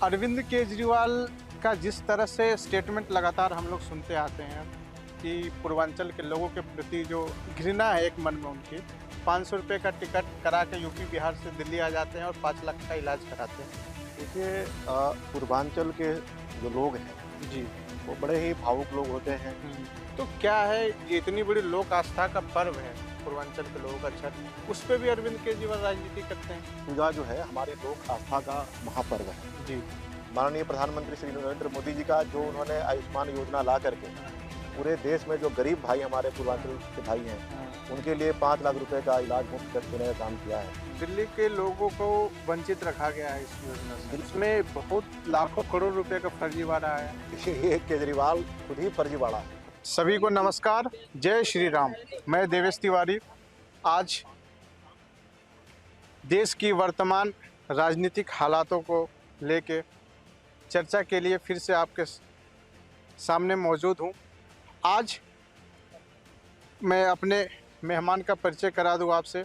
अरविंद केजरीवाल का जिस तरह से स्टेटमेंट लगातार हम लोग सुनते आते हैं कि पूर्वांचल के लोगों के प्रति जो घृणा है एक मन में उनकी, 500 रुपये का टिकट करा के यूपी बिहार से दिल्ली आ जाते हैं और 5 लाख का इलाज कराते हैं। देखिए, पूर्वांचल के जो लोग हैं जी। वो बड़े ही भावुक लोग होते हैं। तो क्या है, ये इतनी बड़ी लोक आस्था का पर्व है पूर्वांचल के लोगों का छठ, उस पर भी अरविंद केजरीवाल राजनीति करते हैं। पूजा जो है हमारे लोक आस्था का महापर्व है। जी। माननीय प्रधानमंत्री श्री नरेंद्र मोदी जी का जो उन्होंने आयुष्मान योजना ला करके पूरे देश में जो गरीब भाई हमारे पूर्वांचल के भाई हैं उनके लिए 5 लाख रुपए का इलाज मुफ्त करने का काम किया है। दिल्ली के लोगों को वंचित रखा गया है इस योजना से। इसमें बहुत लाखों करोड़ रुपए का फर्जीवाड़ा है। ये केजरीवाल खुद ही फर्जीवाड़ा है। सभी को नमस्कार, जय श्री राम। मैं देवेश तिवारी आज देश की वर्तमान राजनीतिक हालातों को लेके चर्चा के लिए फिर से आपके सामने मौजूद हूँ। आज मैं अपने मेहमान का परिचय करा दूँ आपसे।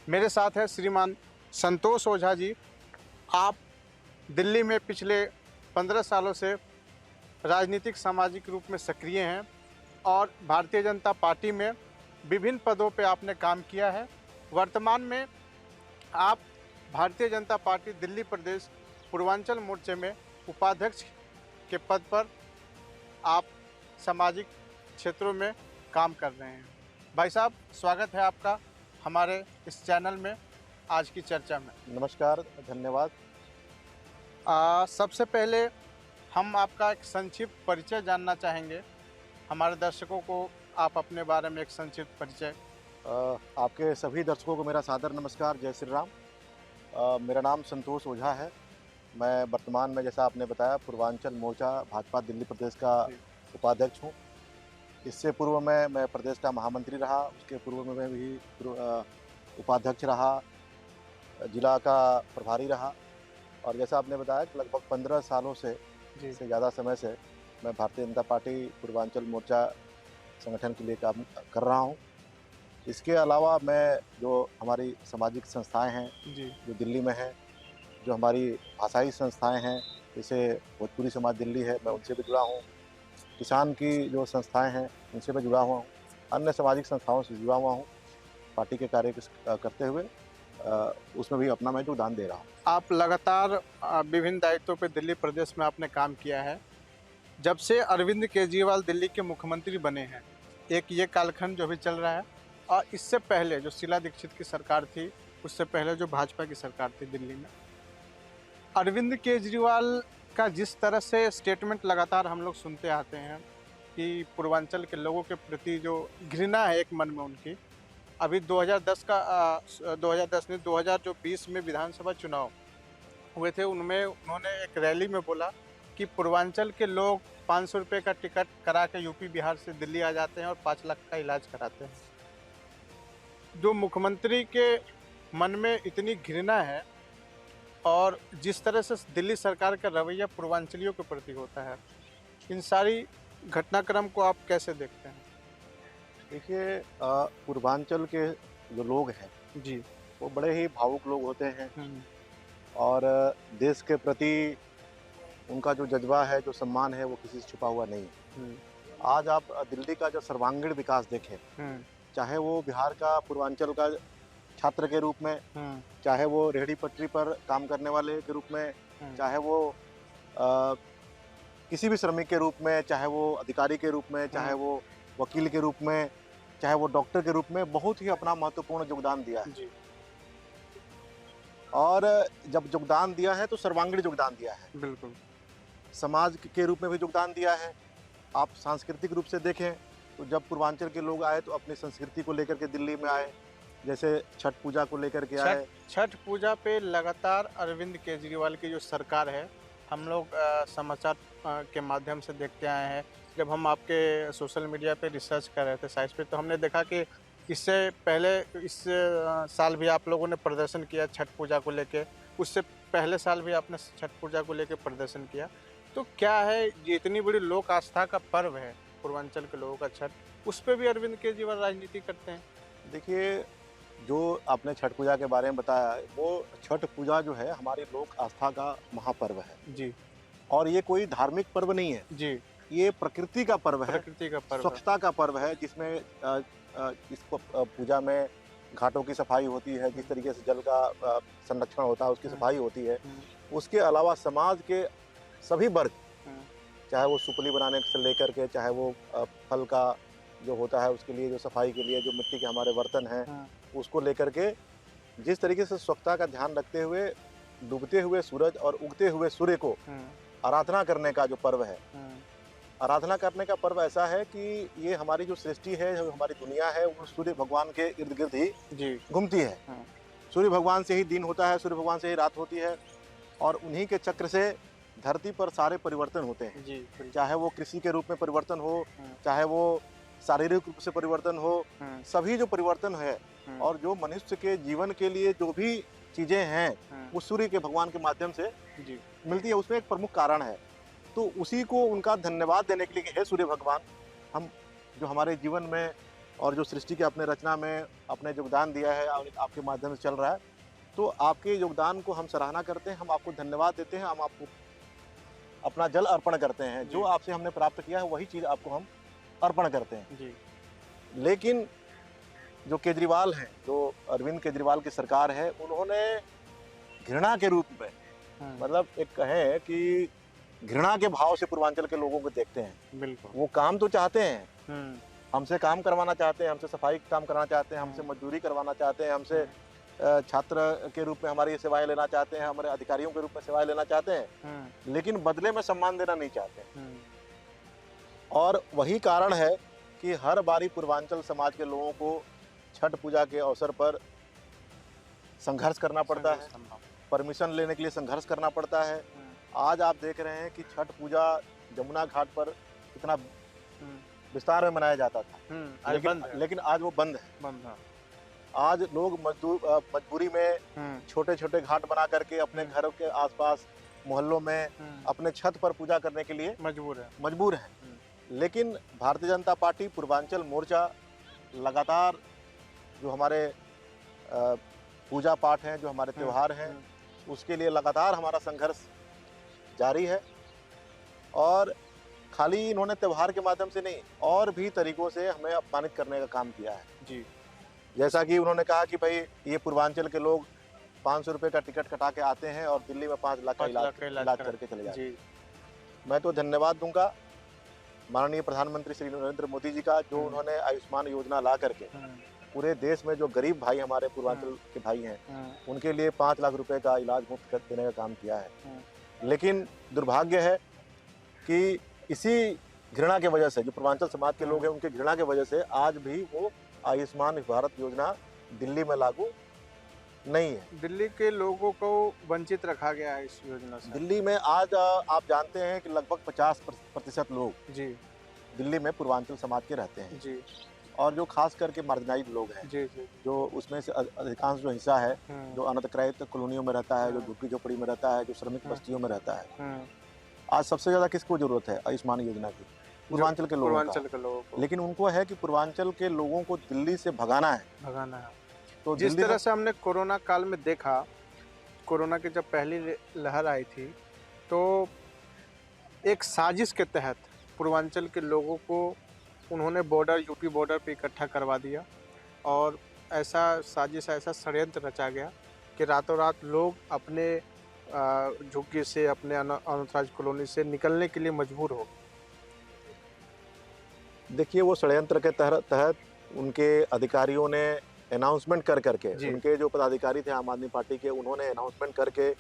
मेरे साथ है श्रीमान संतोष ओझा जी। आप दिल्ली में पिछले 15 सालों से राजनीतिक सामाजिक रूप में सक्रिय हैं और भारतीय जनता पार्टी में विभिन्न पदों पे आपने काम किया है। वर्तमान में आप भारतीय जनता पार्टी दिल्ली प्रदेश पूर्वांचल मोर्चे में उपाध्यक्ष के पद पर आप सामाजिक क्षेत्रों में काम कर रहे हैं। भाई साहब, स्वागत है आपका हमारे इस चैनल में आज की चर्चा में। नमस्कार, धन्यवाद। सबसे पहले हम आपका एक संक्षिप्त परिचय जानना चाहेंगे। हमारे दर्शकों को आप अपने बारे में एक संक्षिप्त परिचय। आपके सभी दर्शकों को मेरा सादर नमस्कार, जय श्री राम। मेरा नाम संतोष ओझा है। मैं वर्तमान में, जैसा आपने बताया, पूर्वांचल मोर्चा भाजपा दिल्ली प्रदेश का उपाध्यक्ष हूँ। इससे पूर्व में मैं प्रदेश का महामंत्री रहा, उसके पूर्व में मैं भी उपाध्यक्ष रहा, जिला का प्रभारी रहा और जैसा आपने बताया कि लगभग 15 सालों से ज़्यादा समय से मैं भारतीय जनता पार्टी पूर्वांचल मोर्चा संगठन के लिए काम कर रहा हूँ। इसके अलावा मैं जो हमारी सामाजिक संस्थाएं हैं जो दिल्ली में हैं, जो हमारी भाषाई संस्थाएं हैं जैसे भोजपुरी समाज दिल्ली है, मैं उनसे भी जुड़ा हूँ। किसान की जो संस्थाएं हैं उनसे मैं जुड़ा हुआ हूँ। अन्य सामाजिक संस्थाओं से जुड़ा हुआ हूँ। पार्टी के कार्य करते हुए उसमें भी अपना मैं योगदान दे रहा हूँ। आप लगातार विभिन्न दायित्वों पे दिल्ली प्रदेश में आपने काम किया है। जब से अरविंद केजरीवाल दिल्ली के मुख्यमंत्री बने हैं, एक ये कालखंड जो भी चल रहा है, और इससे पहले जो शीला दीक्षित की सरकार थी, उससे पहले जो भाजपा की सरकार थी दिल्ली में, अरविंद केजरीवाल का जिस तरह से स्टेटमेंट लगातार हम लोग सुनते आते हैं कि पूर्वांचल के लोगों के प्रति जो घृणा है एक मन में उनकी, अभी 2020 में विधानसभा चुनाव हुए थे, उनमें उन्होंने एक रैली में बोला कि पूर्वांचल के लोग 500 रुपये का टिकट करा के यूपी बिहार से दिल्ली आ जाते हैं और 5 लाख का इलाज कराते हैं। जो मुख्यमंत्री के मन में इतनी घृणा है और जिस तरह से दिल्ली सरकार का रवैया पूर्वांचलियों के प्रति होता है, इन सारी घटनाक्रम को आप कैसे देखते हैं? देखिए, पूर्वांचल के जो लोग हैं जी, वो बड़े ही भावुक लोग होते हैं और देश के प्रति उनका जो जज्बा है, जो सम्मान है, वो किसी से छुपा हुआ नहीं है। आज आप दिल्ली का जो सर्वांगीण विकास देखें, चाहे वो बिहार का पूर्वांचल का छात्र के रूप में, चाहे वो रेहड़ी पटरी पर काम करने वाले के रूप में, चाहे वो किसी भी श्रमिक के रूप में, चाहे वो अधिकारी के रूप में, चाहे वो वकील के रूप में, चाहे वो डॉक्टर के रूप में, बहुत ही अपना महत्वपूर्ण योगदान दिया है। जी। और जब योगदान दिया है तो सर्वांगीण योगदान दिया है। बिल्कुल। समाज के रूप में भी योगदान दिया है। आप सांस्कृतिक रूप से देखें तो जब पूर्वांचल के लोग आए तो अपनी संस्कृति को लेकर के दिल्ली में आए, जैसे छठ पूजा को लेकर के आए। छठ पूजा पे लगातार अरविंद केजरीवाल की जो सरकार है, हम लोग समाचार के माध्यम से देखते आए हैं। जब हम आपके सोशल मीडिया पे रिसर्च कर रहे थे साइट्स पे, तो हमने देखा कि इससे पहले इस साल भी आप लोगों ने प्रदर्शन किया छठ पूजा को लेके, उससे पहले साल भी आपने छठ पूजा को लेके प्रदर्शन किया। तो क्या है, ये इतनी बड़ी लोक आस्था का पर्व है पूर्वांचल के लोगों का छठ, उस पर भी अरविंद केजरीवाल राजनीति करते हैं? देखिए, जो आपने छठ पूजा के बारे में बताया, वो छठ पूजा जो है हमारी लोक आस्था का महापर्व है जी, और ये कोई धार्मिक पर्व नहीं है, जी, ये प्रकृति का पर्व है, प्रकृति का पर्व है। स्वच्छता का पर्व है, जिसमें इस पूजा में घाटों की सफाई होती है, जिस तरीके से जल का संरक्षण होता है उसकी हुँ, सफाई होती है। हुँ, उसके अलावा समाज के सभी वर्ग, हुँ, चाहे वो सुपली बनाने से लेकर के, चाहे वो फल का जो होता है उसके लिए, जो सफाई के लिए जो मिट्टी के हमारे बर्तन हैं हुँ, उसको लेकर के जिस तरीके से स्वच्छता का ध्यान रखते हुए डूबते हुए सूरज और उगते हुए सूर्य को हुँ, आराधना करने का जो पर्व है, हुँ, आराधना करने का पर्व ऐसा है कि ये हमारी जो सृष्टि है, जो हमारी दुनिया है, वो सूर्य भगवान के इर्द गिर्द ही जी, घूमती है। हाँ, सूर्य भगवान से ही दिन होता है, सूर्य भगवान से ही रात होती है और उन्हीं के चक्र से धरती पर सारे परिवर्तन होते हैं। जी, बिल्कुल। चाहे वो कृषि के रूप में परिवर्तन हो, हुँ, चाहे वो शारीरिक रूप से परिवर्तन हो, हुँ, सभी जो परिवर्तन है हुँ, और जो मनुष्य के जीवन के लिए जो भी चीज़ें हैं, हुँ, वो सूर्य के भगवान के माध्यम से जी, मिलती है। उसमें एक प्रमुख कारण है। तो उसी को उनका धन्यवाद देने के लिए कि हे सूर्य भगवान, हम जो हमारे जीवन में और जो सृष्टि के अपने रचना में अपने योगदान दिया है और आपके माध्यम से चल रहा है, तो आपके योगदान को हम सराहना करते हैं, हम आपको धन्यवाद देते हैं, हम आपको अपना जल अर्पण करते हैं। जी। जो आपसे हमने प्राप्त किया है वही चीज़ आपको हम अर्पण करते हैं। जी, लेकिन जो केजरीवाल हैं, जो अरविंद केजरीवाल की सरकार है, उन्होंने घृणा के रूप में, हाँ, मतलब एक कहें कि घृणा के भाव से पूर्वांचल के लोगों को देखते हैं। बिल्कुल। वो काम तो चाहते हैं, हुँ, हमसे काम करवाना चाहते हैं, हमसे सफाई का काम कराना चाहते हैं, हमसे मजदूरी करवाना चाहते हैं, हमसे छात्र के रूप में हमारी सेवाएं लेना चाहते हैं, हमारे अधिकारियों के रूप में सेवाएं लेना चाहते हैं, हुँ, लेकिन बदले में सम्मान देना नहीं चाहते हैं। हुँ, और वही कारण है कि हर बारी पूर्वांचल समाज के लोगों को छठ पूजा के अवसर पर संघर्ष करना पड़ता है, संघर्ष करना। परमिशन लेने के लिए संघर्ष करना पड़ता है। हुँ, आज आप देख रहे हैं कि छठ पूजा जमुना घाट पर कितना हुँ, विस्तार में मनाया जाता था, हुँ, आज बंद है, लेकिन आज वो बंद है। बंद है। आज लोग मजबूरी में हुँ, छोटे-छोटे घाट बना करके अपने घरों के आसपास मोहल्लों में हुँ, अपने छत पर पूजा करने के लिए मजबूर है। मजबूर हैं। हुँ, लेकिन भारतीय जनता पार्टी पूर्वांचल मोर्चा लगातार जो हमारे पूजा पाठ हैं, जो हमारे हुँ, त्योहार हैं, हुँ, उसके लिए लगातार हमारा संघर्ष जारी है। और खाली इन्होंने त्योहार के माध्यम से नहीं, और भी तरीकों से हमें अपमानित करने का काम किया है। जी, जैसा कि उन्होंने कहा कि भाई ये पूर्वांचल के लोग 500 रुपये का टिकट कटा के आते हैं और दिल्ली में 5 लाख का 5 लाख का इलाज इलाज करके चले जाते हैं। जी, मैं तो धन्यवाद दूंगा माननीय प्रधानमंत्री श्री नरेंद्र मोदी जी का, जो उन्होंने आयुष्मान योजना ला करके हुँ, पूरे देश में जो गरीब भाई हमारे पूर्वांचल के भाई हैं, हुँ, उनके लिए 5 लाख रुपए का इलाज मुफ्त कर देने का काम किया है। हुँ, लेकिन दुर्भाग्य है कि इसी घृणा की वजह से, जो पूर्वांचल समाज के लोग हैं उनके घृणा की वजह से आज भी वो आयुष्मान भारत योजना दिल्ली में लागू नहीं है। दिल्ली के लोगों को वंचित रखा गया है इस योजना से। दिल्ली में आज आप जानते हैं कि लगभग 50% लोग जी, दिल्ली में पूर्वांचल समाज के रहते हैं जी, और जो खास करके मार्जिनाइज्ड लोग हैं, जी, जी, जो उसमें से अधिकांश जो हिस्सा है, हुँ, जो अनधिकृत कॉलोनियों में रहता है, जो हाँ। झुग्गी झोपड़ी में रहता है, जो श्रमिक हाँ। बस्तियों में रहता है, हुँ, आज सबसे ज़्यादा किसको ज़रूरत है आयुष्मान योजना की? पूर्वांचल के लोगों पूर्वांचल का। के लोगों को लेकिन उनको है कि पूर्वांचल के लोगों को दिल्ली से भगाना है। भगाना है। तो जिस दिल्ली तरह में से हमने कोरोना काल में देखा, कोरोना की जब पहली लहर आई थी, तो एक साजिश के तहत पूर्वांचल के लोगों को उन्होंने यूपी बॉर्डर पे इकट्ठा करवा दिया और ऐसा साजिश, ऐसा षड्यंत्र रचा गया कि रातों रात लोग अपने झुग्गी से, अपने अनथराइज्ड कॉलोनी से निकलने के लिए मजबूर हो गए। देखिए, वो षड्यंत्र के तहत उनके अधिकारियों ने अनाउंसमेंट कर करके, जी। उनके जो पदाधिकारी थे आम आदमी पार्टी के, उन्होंने अनाउंसमेंट करके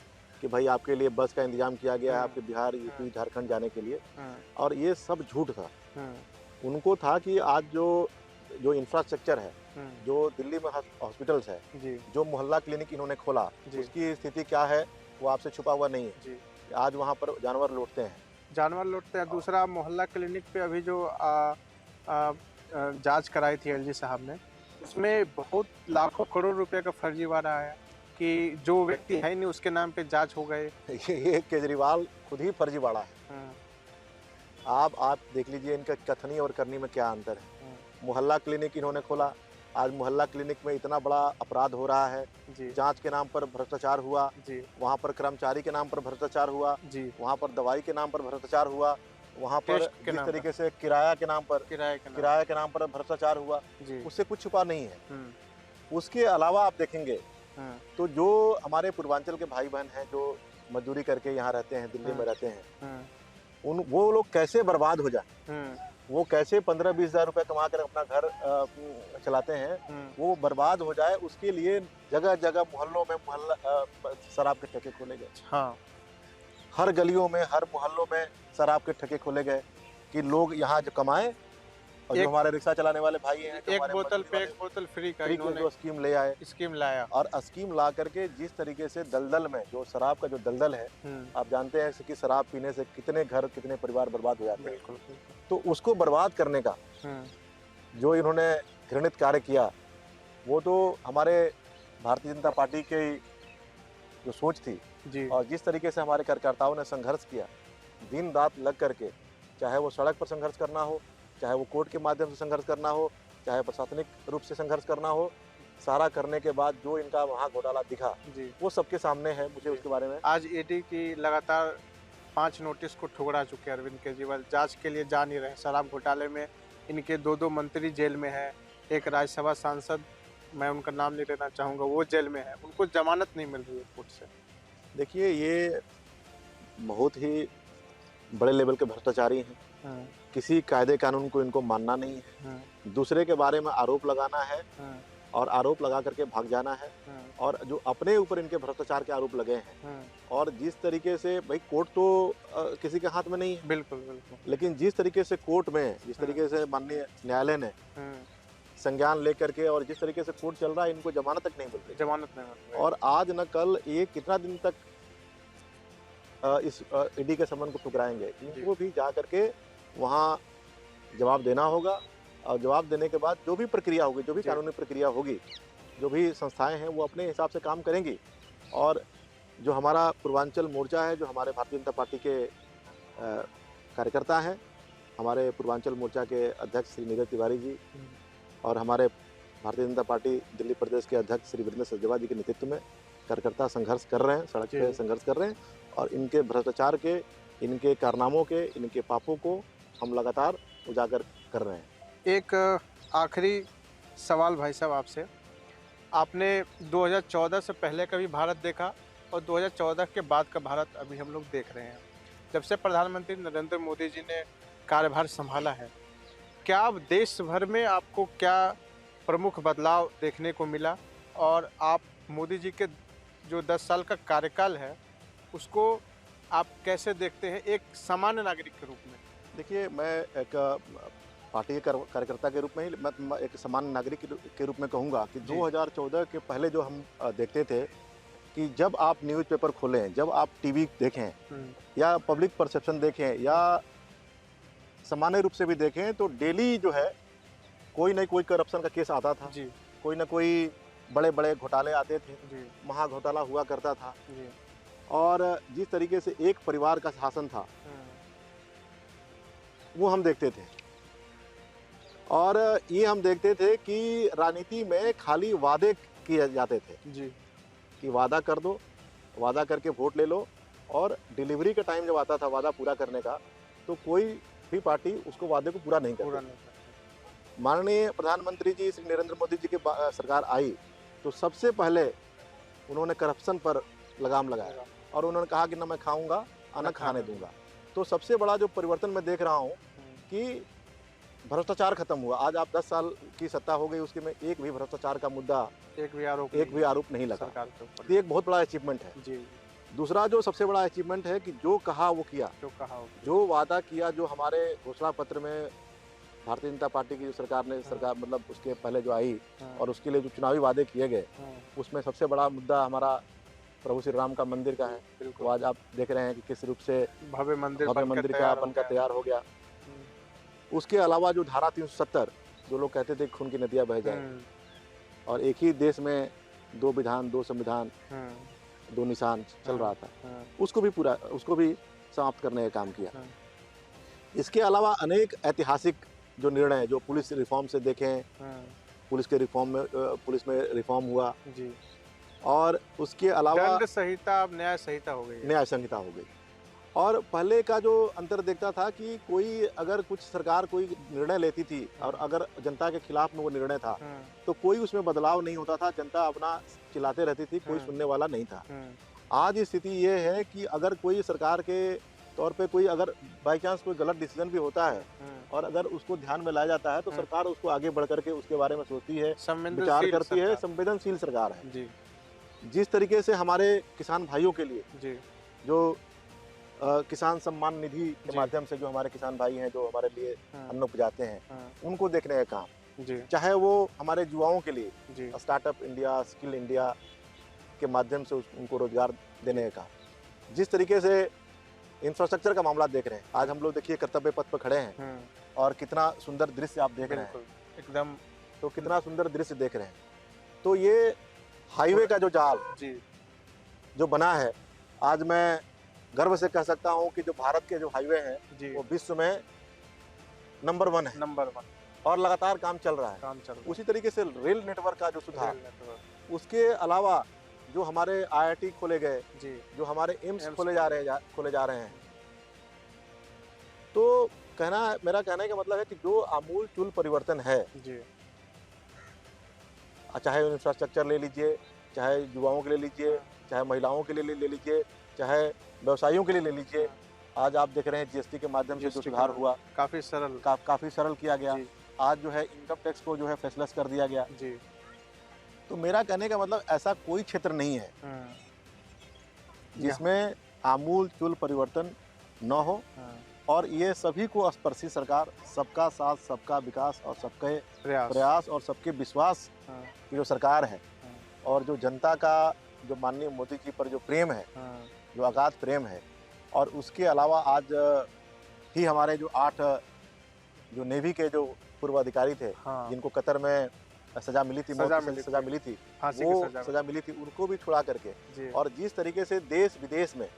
कि भाई आपके लिए बस का इंतजाम किया गया है, आपके बिहार, यूपी, झारखंड जाने के लिए। हाँ, और ये सब झूठ था। हाँ, उनको था कि आज जो इंफ्रास्ट्रक्चर है, हाँ, जो दिल्ली में हॉस्पिटल्स है, जी, जो मोहल्ला क्लिनिक इन्होंने खोला, जी। उसकी स्थिति क्या है वो आपसे छुपा हुआ नहीं है। जी। आज वहाँ पर जानवर लौटते हैं। जानवर लौटते हैं। दूसरा, मोहल्ला क्लिनिक पे अभी जो जांच कराई थी एलजी साहब ने, उसमें बहुत लाखों करोड़ रुपए का फर्जीवाड़ा आया कि जो व्यक्ति है ही नहीं उसके नाम पे जांच हो गए। ये केजरीवाल खुद ही फर्जीवाड़ा है। हाँ, आप देख लीजिए इनका कथनी और करनी में क्या अंतर है। हाँ, मोहल्ला क्लिनिक इन्होंने खोला, आज मोहल्ला क्लिनिक में इतना बड़ा अपराध हो रहा है, जी जांच के नाम पर भ्रष्टाचार हुआ, जी वहाँ पर कर्मचारी के नाम पर भ्रष्टाचार हुआ, जी वहाँ पर दवाई के नाम पर भ्रष्टाचार हुआ, वहाँ पर टेस्ट के जिस नाम पर, तरीके से किराया के नाम पर किराए के नाम भ्रष्टाचार हुआ, जी उससे कुछ छुपा नहीं है। हम्म उसके अलावा आप देखेंगे हम्म तो जो हमारे पूर्वांचल के भाई बहन हैं जो मजदूरी करके यहाँ रहते हैं, दिल्ली में रहते हैं, वो लोग कैसे बर्बाद हो जाए, वो कैसे 15-20 हज़ार रुपये कमा कर अपना घर चलाते हैं, वो बर्बाद हो जाए, उसके लिए जगह जगह मोहल्लों में शराब के ठेके खोले गए। हाँ हर गलियों में, हर मोहल्लों में शराब के ठेके खोले गए कि लोग यहाँ जो कमाएं, और जो हमारे रिक्शा चलाने वाले भाई हैं, एक बोतल पे एक बोतल फ्री का इन्होंने जो स्कीम ले आए, स्कीम लाया, और स्कीम ला करके जिस तरीके से दलदल में जो शराब का जो दलदल है, आप जानते हैं कि शराब पीने से कितने घर, कितने परिवार बर्बाद हो जाते हैं। तो उसको बर्बाद करने का जो इन्होंने घृणित कार्य किया, वो तो हमारे भारतीय जनता पार्टी की जो सोच थी जी। और जिस तरीके से हमारे कार्यकर्ताओं ने संघर्ष किया, दिन रात लग करके, चाहे वो सड़क पर संघर्ष करना हो, चाहे वो कोर्ट के माध्यम से संघर्ष करना हो, चाहे प्रशासनिक रूप से संघर्ष करना हो, सारा करने के बाद जो इनका वहाँ घोटाला दिखा जी, वो सबके सामने है। मुझे उसके बारे में आज ईडी की लगातार 5 नोटिस को ठुकरा चुके अरविंद केजरीवाल, जांच के लिए जा नहीं रहे। शराब घोटाले में इनके 2 मंत्री जेल में है, एक राज्यसभा सांसद, मैं उनका नाम नहीं लेना चाहूँगा, वो जेल में है, उनको जमानत नहीं मिल रही है कोर्ट से। देखिए, ये बहुत ही बड़े लेवल के भ्रष्टाचारी हैं। किसी कायदे कानून को इनको मानना नहीं है, दूसरे के बारे में आरोप लगाना है और आरोप लगा करके भाग जाना है, और जो अपने ऊपर इनके भ्रष्टाचार के आरोप लगे हैं, और जिस तरीके से भाई कोर्ट तो किसी के हाथ में नहीं है, बिल्कुल बिल्कुल, लेकिन जिस तरीके से कोर्ट में, जिस तरीके से माननीय न्यायालय ने संज्ञान लेकर के और जिस तरीके से कोर्ट चल रहा है, इनको जमानत तक नहीं मिल रही, जमानत नहीं मिल रही। और आज न कल ये कितना दिन तक इस ईडी के समन को ठुकराएंगे, इनको भी जा करके वहाँ जवाब देना होगा, और जवाब देने के बाद जो भी प्रक्रिया होगी, जो भी कानूनी प्रक्रिया होगी, जो भी संस्थाएं हैं वो अपने हिसाब से काम करेंगी। और जो हमारा पूर्वांचल मोर्चा है, जो हमारे भारतीय जनता पार्टी के कार्यकर्ता हैं, हमारे पूर्वांचल मोर्चा के अध्यक्ष श्री नीरज तिवारी जी और हमारे भारतीय जनता पार्टी दिल्ली प्रदेश के अध्यक्ष श्री वीरेंद्र सचदेवा जी के नेतृत्व में कार्यकर्ता संघर्ष कर रहे हैं, सड़क पे संघर्ष कर रहे हैं, और इनके भ्रष्टाचार के, इनके कारनामों के, इनके पापों को हम लगातार उजागर कर रहे हैं। एक आखिरी सवाल भाई साहब आपसे, आपने 2014 से पहले का भी भारत देखा और 2014 के बाद का भारत अभी हम लोग देख रहे हैं। जब से प्रधानमंत्री नरेंद्र मोदी जी ने कार्यभार संभाला है, क्या अब देश भर में आपको क्या प्रमुख बदलाव देखने को मिला, और आप मोदी जी के जो 10 साल का कार्यकाल है उसको आप कैसे देखते हैं एक सामान्य नागरिक के रूप में? देखिए, मैं एक पार्टी के कार्यकर्ता के रूप में ही, मैं एक सामान्य नागरिक के रूप में कहूँगा कि 2014 के पहले जो हम देखते थे कि जब आप न्यूज़पेपर खोलें, जब आप टीवी देखें या पब्लिक परसेप्शन देखें या सामान्य रूप से भी देखें, तो डेली जो है कोई न कोई करप्शन का केस आता था, कोई न कोई बड़े बड़े घोटाले आते थे, महा घोटाला हुआ करता था, और जिस तरीके से एक परिवार का शासन था वो हम देखते थे। और ये हम देखते थे कि राजनीति में खाली वादे किए जाते थे जी, कि वादा कर दो, वादा करके वोट ले लो, और डिलीवरी का टाइम जब आता था वादा पूरा करने का, तो कोई भी पार्टी उसको वादे को पूरा नहीं करती। माननीय प्रधानमंत्री जी श्री नरेंद्र मोदी जी की सरकार आई तो सबसे पहले उन्होंने करप्शन पर लगाम लगाया और उन्होंने कहा कि ना मैं खाऊंगा ना खाने दूंगा। तो सबसे बड़ा जो परिवर्तन मैं देख रहा हूँ कि भ्रष्टाचार खत्म हुआ। आज आप 10 साल की सत्ता हो गई, उसके में एक भी भ्रष्टाचार का मुद्दा, एक भी आरोप नहीं लगा। तो ये एक बहुत बड़ा अचीवमेंट है जी। दूसरा जो सबसे बड़ा अचीवमेंट है कि जो कहा वो किया, जो वादा किया, जो हमारे घोषणा पत्र में भारतीय जनता पार्टी की जो सरकार ने मतलब उसके पहले जो आई और उसके लिए जो चुनावी वादे किए गए, उसमें सबसे बड़ा मुद्दा हमारा प्रभु श्री राम का मंदिर का है। तो आज आप देख रहे हैं कि किस रूप से भव्य मंदिर का बनकर तैयार हो गया। उसके अलावा जो धारा 370, जो लोग कहते थे खून की नदियां बह जाए और एक ही देश में 2 विधान 2 संविधान 2 निशान चल रहा था, उसको भी समाप्त करने का काम किया। इसके अलावा अनेक ऐतिहासिक जो निर्णय, जो पुलिस रिफॉर्म से देखें पुलिस के रिफॉर्म में पुलिस में रिफॉर्म हुआ, जी। और उसके अलावा दंड संहिता अब न्याय संहिता हो गई है। न्याय संहिता हो गई। और पहले का जो अंतर देखता था कि कोई अगर कुछ सरकार कोई निर्णय लेती थी और अगर जनता के खिलाफ में वो निर्णय था, तो कोई उसमें बदलाव नहीं होता था, जनता अपना चिल्लाते रहती थी, कोई सुनने वाला नहीं था। आज स्थिति ये है कि अगर कोई सरकार के तौर पे कोई अगर बाई चांस कोई गलत डिसीजन भी होता है और अगर उसको ध्यान में लाया जाता है, तो सरकार उसको आगे बढ़ करके उसके बारे में सोचती है, विचार करती है। संवेदनशील सरकार है जी। जिस तरीके से हमारे किसान भाइयों के लिए जी। जो किसान सम्मान निधि के माध्यम से जो हमारे किसान भाई हैं जो हमारे लिए अन्न उपजाते हैं, उनको देखने का काम, जी। चाहे वो हमारे युवाओं के लिए जी। स्टार्टअप इंडिया, स्किल इंडिया के माध्यम से उनको रोजगार देने का काम, जिस तरीके से इंफ्रास्ट्रक्चर का मामला देख रहे हैं। आज हम लोग देखिए कर्तव्य पथ पर खड़े हैं और कितना सुंदर दृश्य आप देख रहे हैं, एकदम। तो कितना सुंदर दृश्य देख रहे हैं। तो ये हाईवे का जो जाल जी जो बना है, आज मैं गर्व से कह सकता हूँ कि जो भारत के जो हाईवे हैं वो विश्व में नंबर 1 है, नंबर 1, और लगातार काम चल रहा है। उसी तरीके से रेल नेटवर्क का जो सुधार, उसके अलावा जो हमारे IIT खोले गए, जो हमारे एम्स खोले जा रहे हैं, तो मेरा कहने का मतलब है कि जो आमूल चूल परिवर्तन है, चाहे इंफ्रास्ट्रक्चर ले लीजिए, चाहे युवाओं के लिए लीजिए, चाहे महिलाओं के लिए ले लीजिए, चाहे व्यवसायियों के लिए ले लीजिए। आज आप देख रहे हैं GST के माध्यम से जो सुधार हुआ, काफ़ी सरल किया गया। आज जो है इनकम टैक्स को जो है फेसलेस कर दिया गया। तो मेरा कहने का मतलब ऐसा कोई क्षेत्र नहीं है जिसमें आमूल चूल परिवर्तन न हो, और ये सभी को स्पर्शी सरकार, सबका साथ, सबका विकास और सबके प्रयास और सबके विश्वास की जो सरकार है, और जो जनता का जो माननीय मोदी जी पर जो प्रेम है, जो अगाध प्रेम है, और उसके अलावा आज ही हमारे जो 8 जो नेवी के जो पूर्व अधिकारी थे, जिनको कतर में सजा मिली थी, सजा मिली थी, वो सजा मिली थी, उनको भी छुड़ा करके, और जिस तरीके से देश विदेश में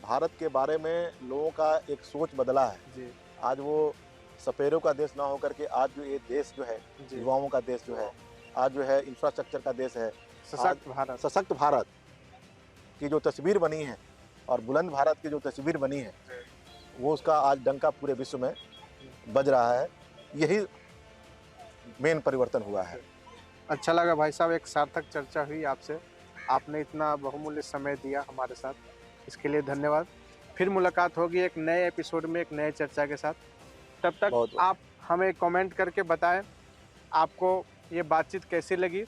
भारत के बारे में लोगों का एक सोच बदला है। आज वो सपेरों का देश ना होकर के आज जो ये देश जो है युवाओं का देश जो है, आज जो है इंफ्रास्ट्रक्चर का देश है, सशक्त भारत की जो तस्वीर बनी है और बुलंद भारत की जो तस्वीर बनी है, वो उसका आज डंका पूरे विश्व में बज रहा है। यही मेन परिवर्तन हुआ है। अच्छा लगा भाई साहब, एक सार्थक चर्चा हुई आपसे, आपने इतना बहुमूल्य समय दिया हमारे साथ, इसके लिए धन्यवाद। फिर मुलाकात होगी एक नए एपिसोड में एक नए चर्चा के साथ। तब तक आप हमें कमेंट करके बताएं आपको ये बातचीत कैसी लगी,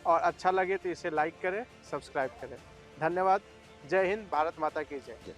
और अच्छा लगे तो इसे लाइक करें, सब्सक्राइब करें। धन्यवाद। जय हिंद, भारत माता की जय।